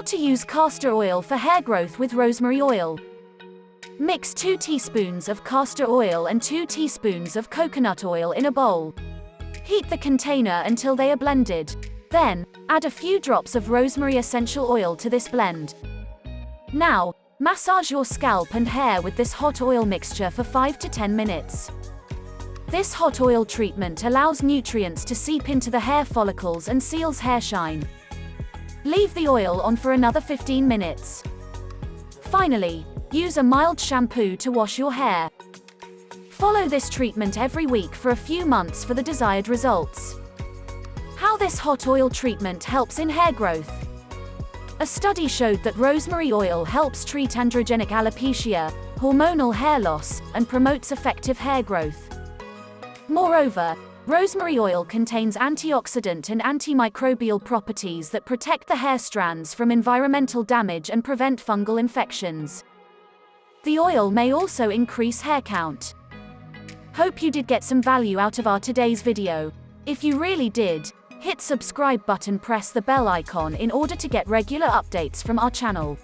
to use castor oil for hair growth with rosemary oil. Mix 2 teaspoons of castor oil and 2 teaspoons of coconut oil in a bowl. Heat the container until they are blended. Then, add a few drops of rosemary essential oil to this blend. Now, massage your scalp and hair with this hot oil mixture for 5 to 10 minutes. This hot oil treatment allows nutrients to seep into the hair follicles and seals hair shine. Leave the oil on for another 15 minutes. Finally, use a mild shampoo to wash your hair. Follow this treatment every week for a few months for the desired results. How this hot oil treatment helps in hair growth. A study showed that rosemary oil helps treat androgenic alopecia, hormonal hair loss, and promotes effective hair growth. Moreover, rosemary oil contains antioxidant and antimicrobial properties that protect the hair strands from environmental damage and prevent fungal infections. The oil may also increase hair count. Hope you did get some value out of our today's video. If you really did, hit subscribe button, press the bell icon in order to get regular updates from our channel.